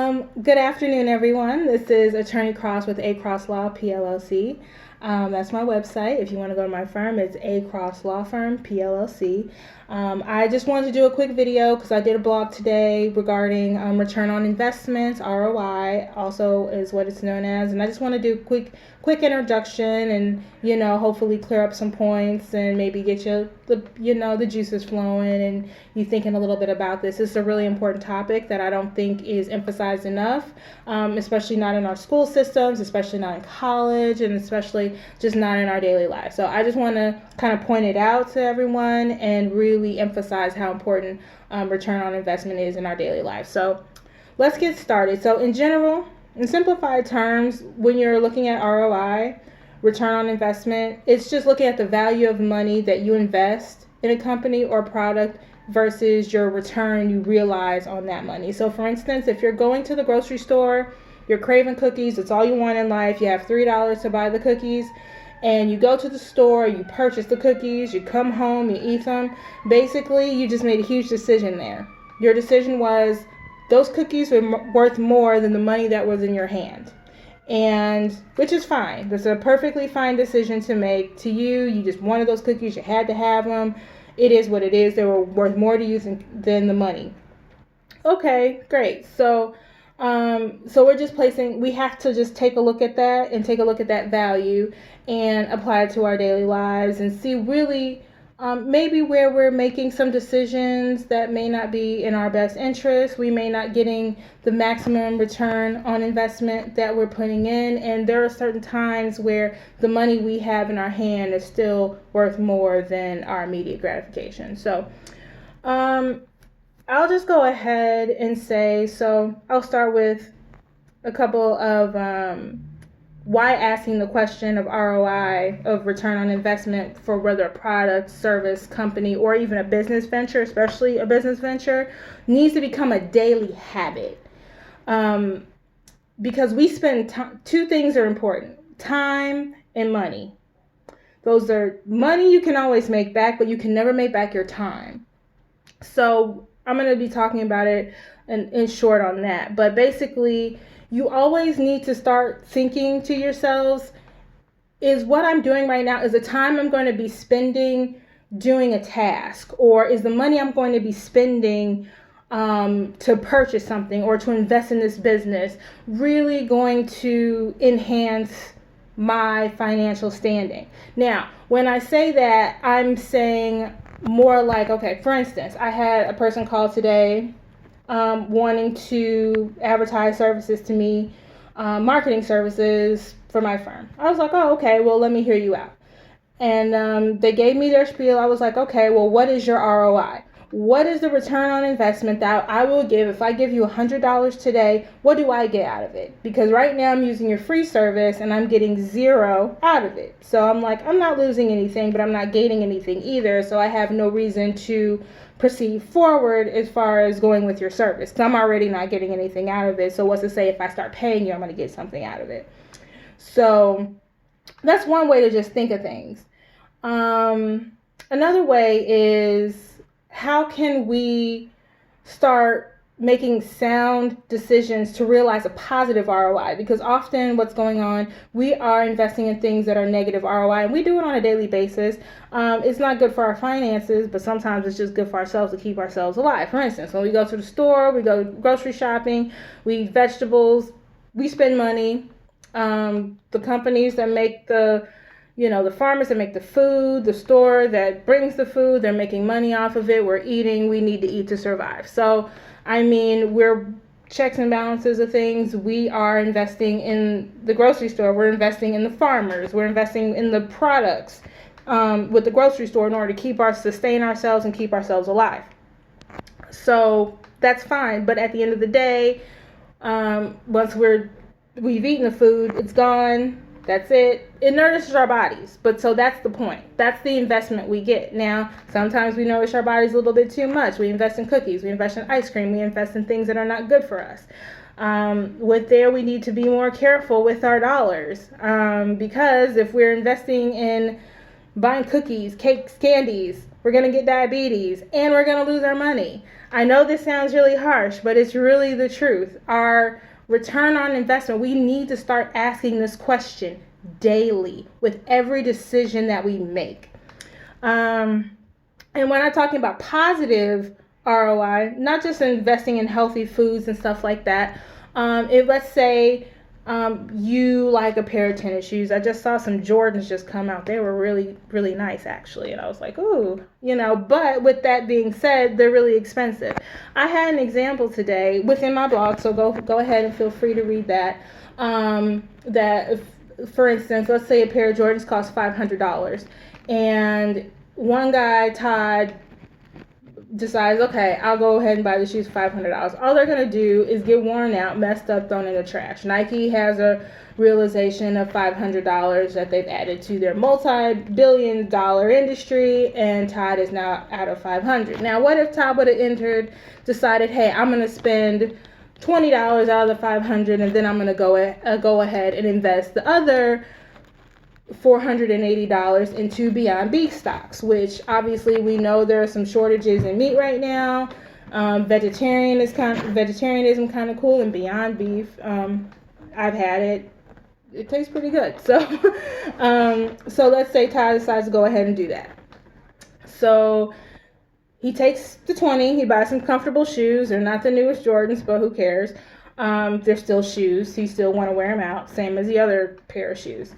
Good afternoon, everyone. This is Attorney Cross with A Cross Law PLLC. That's my website. If you want to go to my firm, it's A Cross Law Firm PLLC. I just wanted to do a quick video because I did a blog today regarding return on investments, ROI, also is what it's known as. And I just want to do a quick introduction and hopefully clear up some points and maybe get you the juices flowing and you thinking a little bit about this. It's a really important topic that I don't think is emphasized enough, especially not in our school systems, especially not in college, and especially just not in our daily life. So I just want to kind of point it out to everyone and really emphasize how important return on investment is in our daily life. So let's get started. So in general, in simplified terms, when you're looking at ROI, return on investment, it's just looking at the value of money that you invest in a company or product versus your return you realize on that money. So for instance, if you're going to the grocery store, you're craving cookies, it's all you want in life, you have $3 to buy the cookies, and you go to the store, you purchase the cookies, you come home, you eat them. Basically, you just made a huge decision there. Your decision was those cookies were worth more than the money that was in your hand. And which is fine. That's a perfectly fine decision to make. To you, you just wanted those cookies, you had to have them. It is what it is. They were worth more to you than the money. Okay, great. So we have to just take a look at that and take a look at that value and apply it to our daily lives and see really maybe where we're making some decisions that may not be in our best interest. We may not getting the maximum return on investment that we're putting in, and there are certain times where the money we have in our hand is still worth more than our immediate gratification. So I'll just go ahead and say, so I'll start with a couple of why asking the question of ROI, of return on investment, for whether a product, service, company, or even a business venture, especially a business venture, needs to become a daily habit. Because we spend two things are important: time and money. Those are money you can always make back, but you can never make back your time. So I'm going to be talking about it in short on that. But basically, you always need to start thinking to yourselves, is what I'm doing right now, is the time I'm going to be spending doing a task, or is the money I'm going to be spending to purchase something or to invest in this business really going to enhance my financial standing? Now, when I say that, I'm saying more like, okay, for instance, I had a person call today wanting to advertise services to me, marketing services for my firm. I was like, oh, okay, well, let me hear you out. And they gave me their spiel. I was like, okay, well, what is your ROI? What is the return on investment that I will give? If I give you $100 today, what do I get out of it? Because right now I'm using your free service and I'm getting zero out of it. So I'm like, I'm not losing anything, but I'm not gaining anything either. So I have no reason to proceed forward as far as going with your service, because I'm already not getting anything out of it. So what's to say if I start paying you, I'm going to get something out of it? So that's one way to just think of things. Another way is, how can we start making sound decisions to realize a positive ROI? Because often what's going on, we are investing in things that are negative ROI, and we do it on a daily basis. It's not good for our finances, but sometimes it's just good for ourselves to keep ourselves alive. For instance, when we go to the store, we go grocery shopping, we eat vegetables, we spend money. The companies that make the farmers that make the food, the store that brings the food, they're making money off of it. We're eating. We need to eat to survive. So, I mean, we're checks and balances of things. We are investing in the grocery store. We're investing in the farmers. We're investing in the products with the grocery store in order to sustain ourselves and keep ourselves alive. So that's fine. But at the end of the day, once we've eaten the food, it's gone. That's it. It nourishes our bodies. But so that's the point. That's the investment we get. Now, sometimes we nourish our bodies a little bit too much. We invest in cookies. We invest in ice cream. We invest in things that are not good for us. We need to be more careful with our dollars. Because if we're investing in buying cookies, cakes, candies, we're going to get diabetes, and we're going to lose our money. I know this sounds really harsh, but it's really the truth. Our return on investment, we need to start asking this question daily with every decision that we make. And when I'm talking about positive ROI, not just investing in healthy foods and stuff like that. If let's say you like a pair of tennis shoes. I just saw some Jordans just come out. They were really, really nice actually. And I was like, ooh, but with that being said, they're really expensive. I had an example today within my blog, so go ahead and feel free to read that. For instance, let's say a pair of Jordans costs $500, and one guy, Todd, decides, okay, I'll go ahead and buy the shoes for $500. All they're going to do is get worn out, messed up, thrown in the trash. Nike has a realization of $500 that they've added to their multi-billion-dollar industry, and Todd is now out of $500. Now, what if Todd would have decided, hey, I'm going to spend $20 out of the $500, and then I'm going to go ahead and invest the other $480 into Beyond Beef stocks, which obviously we know there are some shortages in meat right now. Vegetarianism kind of cool, and Beyond Beef, I've had it. It tastes pretty good. So, so let's say Todd decides to go ahead and do that. So he takes the 20. He buys some comfortable shoes. They're not the newest Jordans, but who cares? They're still shoes. He still want to wear them out, same as the other pair of shoes.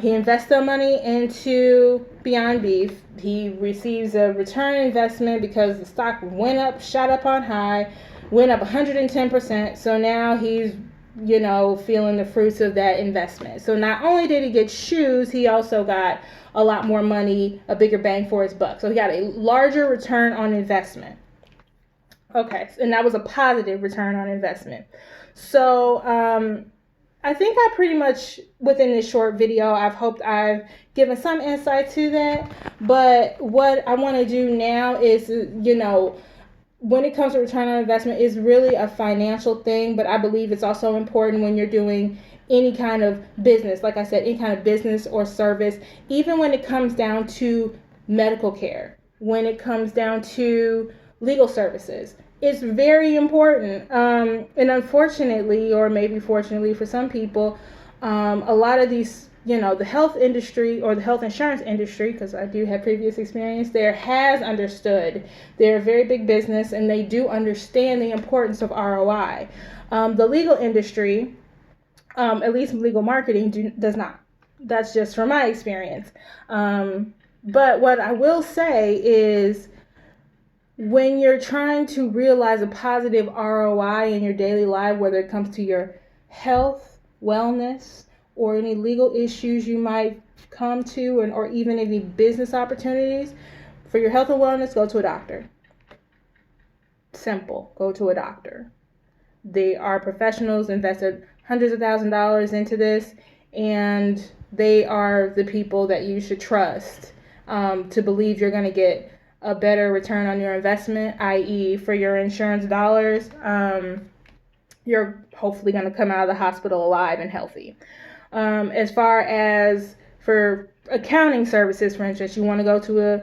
He invests the money into Beyond Beef. He receives a return on investment because the stock shot up on high, went up 110%. So now he's, feeling the fruits of that investment. So not only did he get shoes, he also got a lot more money, a bigger bang for his buck. So he got a larger return on investment. Okay, and that was a positive return on investment. So, I think I pretty much, within this short video, I've given some insight to that. But what I want to do now is, when it comes to return on investment, is really a financial thing. But I believe it's also important when you're doing any kind of business. Like I said, any kind of business or service, even when it comes down to medical care, when it comes down to legal services. It's very important. And unfortunately, or maybe fortunately for some people, a lot of these, the health industry or the health insurance industry, because I do have previous experience there, has understood. They're a very big business, and they do understand the importance of ROI. The legal industry, at least legal marketing, does not. That's just from my experience. But what I will say is, when you're trying to realize a positive ROI in your daily life, whether it comes to your health, wellness, or any legal issues you might come to, or even any business opportunities, for your health and wellness, go to a doctor. Simple. Go to a doctor. They are professionals, invested hundreds of thousands of dollars into this, and they are the people that you should trust to believe you're going to get a better return on your investment, i.e. for your insurance dollars, you're hopefully going to come out of the hospital alive and healthy. As far as for accounting services, for instance, you want to go to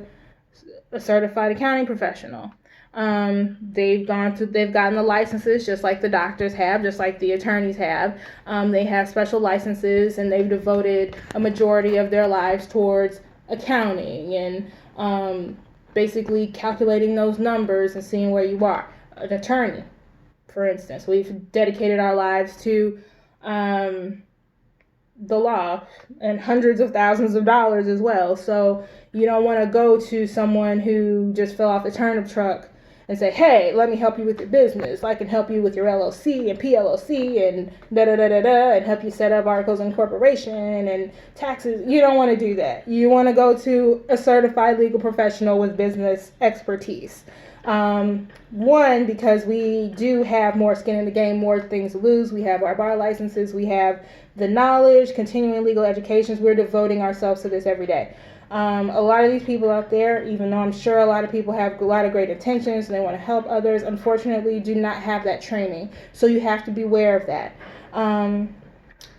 a certified accounting professional. They've gotten the licenses just like the doctors have, just like the attorneys have. They have special licenses, and they've devoted a majority of their lives towards accounting and basically calculating those numbers and seeing where you are. An attorney, for instance, we've dedicated our lives to the law and hundreds of thousands of dollars as well. So you don't want to go to someone who just fell off the turnip truck and say, hey, let me help you with your business. I can help you with your LLC and PLLC and da-da-da-da-da, and help you set up articles of incorporation and taxes. You don't want to do that. You want to go to a certified legal professional with business expertise. One, because we do have more skin in the game, more things to lose. We have our bar licenses. We have the knowledge, continuing legal educations. We're devoting ourselves to this every day. A lot of these people out there, even though I'm sure a lot of people have a lot of great intentions and they want to help others, unfortunately do not have that training. So you have to be aware of that.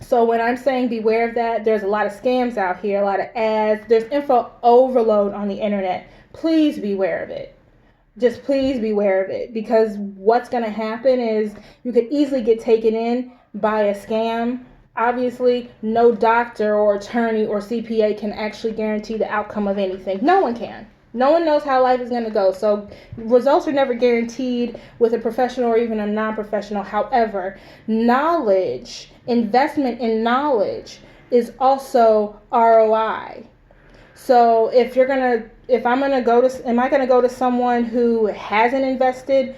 So when I'm saying beware of that, there's a lot of scams out here, a lot of ads. There's info overload on the internet. please beware of it. Just please beware of it, because what's going to happen is you could easily get taken in by a scam. Obviously, no doctor or attorney or CPA can actually guarantee the outcome of anything. No one can. No one knows how life is going to go. So results are never guaranteed with a professional or even a non-professional. However, knowledge, investment in knowledge is also ROI. So if I'm gonna go to, am I gonna go to someone who hasn't invested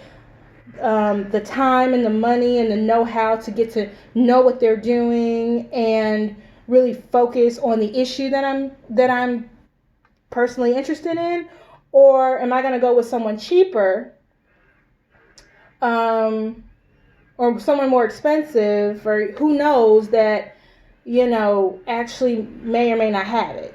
the time and the money and the know-how to get to know what they're doing and really focus on the issue that I'm personally interested in, or am I gonna go with someone cheaper, or someone more expensive, or who knows that actually may or may not have it,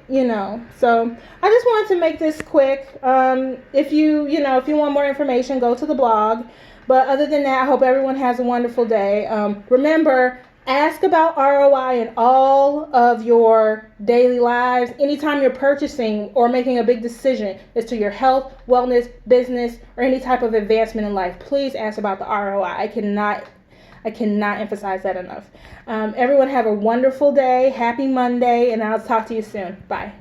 So I just wanted to make this quick. If you want more information, go to the blog. But other than that, I hope everyone has a wonderful day. Remember, ask about ROI in all of your daily lives. Anytime you're purchasing or making a big decision as to your health, wellness, business, or any type of advancement in life, please ask about the ROI. I cannot emphasize that enough. Everyone have a wonderful day. Happy Monday, and I'll talk to you soon. Bye.